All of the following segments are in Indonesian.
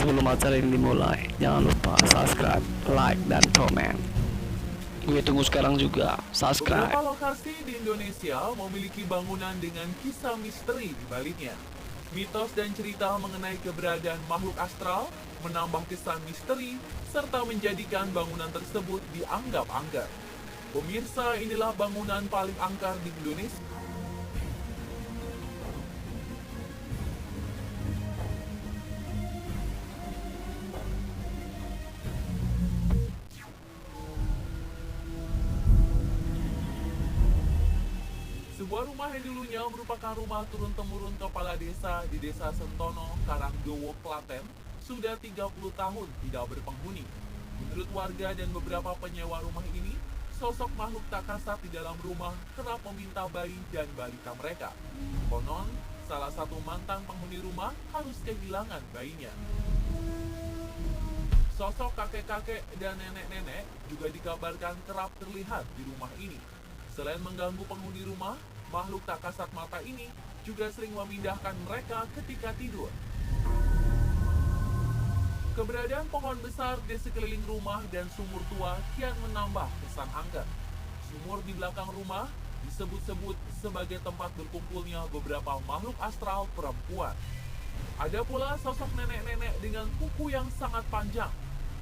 sebelum acara ini dimulai, jangan lupa subscribe, like, dan komen. Gue tunggu sekarang juga, subscribe. Beberapa lokasi di Indonesia memiliki bangunan dengan kisah misteri di baliknya. Mitos dan cerita mengenai keberadaan makhluk astral menambah kesan misteri serta menjadikan bangunan tersebut dianggap angker. Pemirsa, inilah bangunan paling angker di Indonesia. Sebuah rumah yang dulunya merupakan rumah turun-temurun kepala desa di Desa Sentono, Karangdowo, Klaten, sudah 30 tahun tidak berpenghuni. Menurut warga dan beberapa penyewa rumah ini, sosok makhluk tak kasat di dalam rumah kerap meminta bayi dan balita mereka. Konon, salah satu mantan penghuni rumah harus kehilangan bayinya. Sosok kakek-kakek dan nenek-nenek juga dikabarkan kerap terlihat di rumah ini. Selain mengganggu penghuni rumah, makhluk tak kasat mata ini juga sering memindahkan mereka ketika tidur. Keberadaan pohon besar di sekeliling rumah dan sumur tua kian menambah kesan angker. Sumur di belakang rumah disebut-sebut sebagai tempat berkumpulnya beberapa makhluk astral perempuan. Ada pula sosok nenek-nenek dengan kuku yang sangat panjang.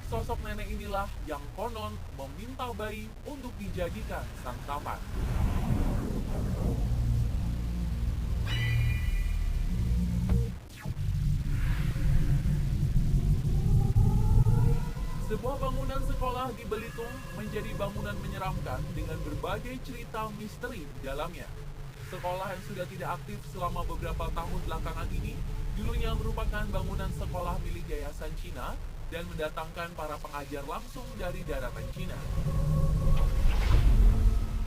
Sosok nenek inilah yang konon meminta bayi untuk dijadikan santapan. Sebuah bangunan sekolah di Belitung menjadi bangunan menyeramkan dengan berbagai cerita misteri di dalamnya. Sekolah yang sudah tidak aktif selama beberapa tahun belakangan ini dulunya merupakan bangunan sekolah milik Yayasan Cina dan mendatangkan para pengajar langsung dari daratan Cina.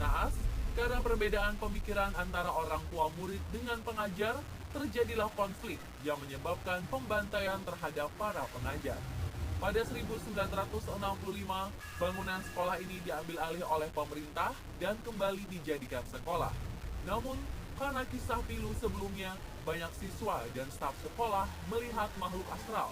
Naas, karena perbedaan pemikiran antara orang tua murid dengan pengajar, terjadilah konflik yang menyebabkan pembantaian terhadap para pengajar. Pada 1965, bangunan sekolah ini diambil alih oleh pemerintah dan kembali dijadikan sekolah. Namun, karena kisah pilu sebelumnya, banyak siswa dan staf sekolah melihat makhluk astral.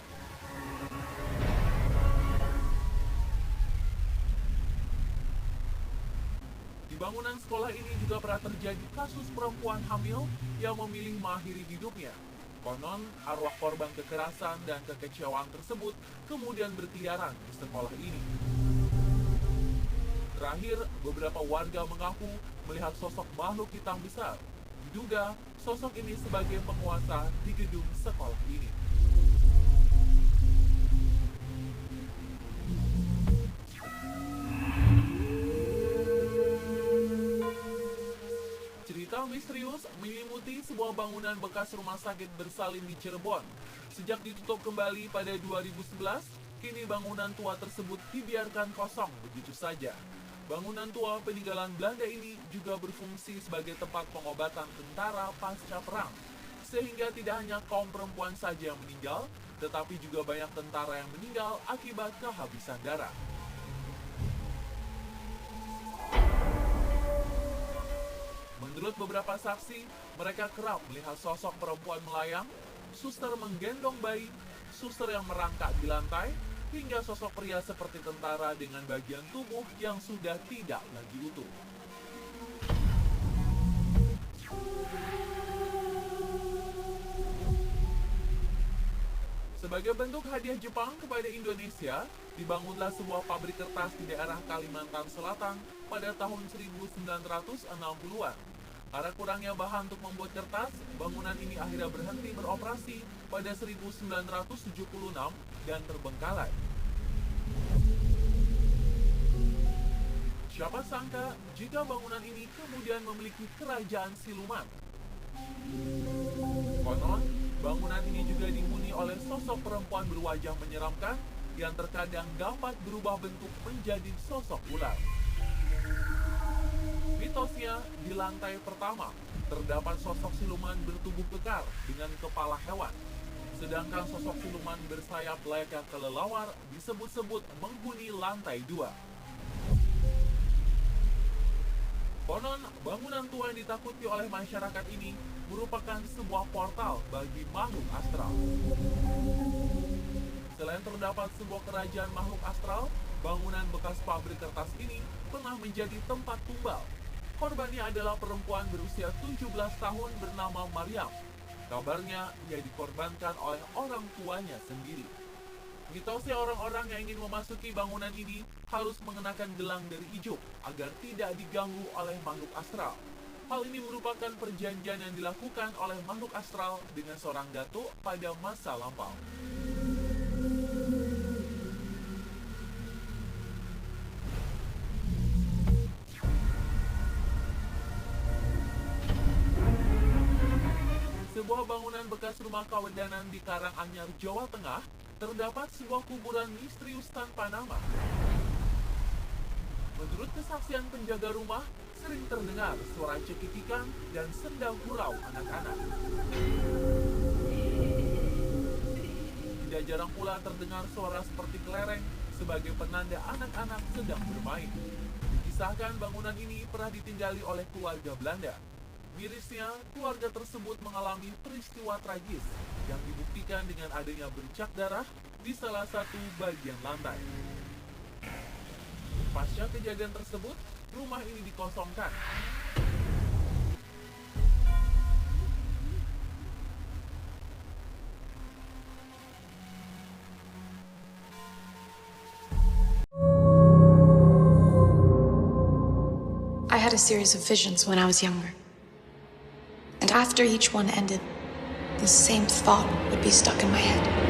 Di bangunan sekolah ini juga pernah terjadi kasus perempuan hamil yang memilih mengakhiri hidupnya. Konon, arwah korban kekerasan dan kekecewaan tersebut kemudian berkeliaran di sekolah ini. Terakhir, beberapa warga mengaku melihat sosok makhluk hitam besar. Diduga, sosok ini sebagai penguasa di gedung sekolah ini. Cerita misterius menyelimuti sebuah bangunan bekas rumah sakit bersalin di Cirebon. Sejak ditutup kembali pada 2011, kini bangunan tua tersebut dibiarkan kosong begitu saja. Bangunan tua peninggalan Belanda ini juga berfungsi sebagai tempat pengobatan tentara pasca perang. Sehingga tidak hanya kaum perempuan saja yang meninggal, tetapi juga banyak tentara yang meninggal akibat kehabisan darah. Menurut beberapa saksi, mereka kerap melihat sosok perempuan melayang, suster menggendong bayi, suster yang merangkak di lantai, hingga sosok pria seperti tentara dengan bagian tubuh yang sudah tidak lagi utuh. Sebagai bentuk hadiah Jepang kepada Indonesia, dibangunlah sebuah pabrik kertas di daerah Kalimantan Selatan pada tahun 1960-an. Karena kurangnya bahan untuk membuat kertas, bangunan ini akhirnya berhenti beroperasi pada 1976 dan terbengkalai. Siapa sangka jika bangunan ini kemudian memiliki kerajaan siluman. Konon, bangunan ini juga dihuni oleh sosok perempuan berwajah menyeramkan yang terkadang dapat berubah bentuk menjadi sosok ular. Mitosnya, di lantai pertama, terdapat sosok siluman bertubuh kekar dengan kepala hewan. Sedangkan sosok siluman bersayap layaknya kelelawar disebut-sebut menghuni lantai 2. Konon, bangunan tua yang ditakuti oleh masyarakat ini merupakan sebuah portal bagi makhluk astral. dan terdapat sebuah kerajaan makhluk astral, bangunan bekas pabrik kertas ini pernah menjadi tempat tumbal. Korbannya adalah perempuan berusia 17 tahun bernama Maryam. Kabarnya, ia dikorbankan oleh orang tuanya sendiri. Mitosnya orang-orang yang ingin memasuki bangunan ini harus mengenakan gelang dari ijuk agar tidak diganggu oleh makhluk astral. Hal ini merupakan perjanjian yang dilakukan oleh makhluk astral dengan seorang datuk pada masa lampau. Sebuah bangunan bekas rumah kawedanan di Karanganyar, Jawa Tengah, terdapat sebuah kuburan misterius tanpa nama. Menurut kesaksian penjaga rumah, sering terdengar suara cekikikan dan sendang gurau anak-anak. Tidak jarang pula terdengar suara seperti kelereng sebagai penanda anak-anak sedang bermain. Dikisahkan bangunan ini pernah ditinggali oleh keluarga Belanda. Mirisnya, keluarga tersebut mengalami peristiwa tragis yang dibuktikan dengan adanya bercak darah di salah satu bagian lantai. Pasca kejadian tersebut, rumah ini dikosongkan. I had a series of visions when I was younger. And after each one ended, the same thought would be stuck in my head.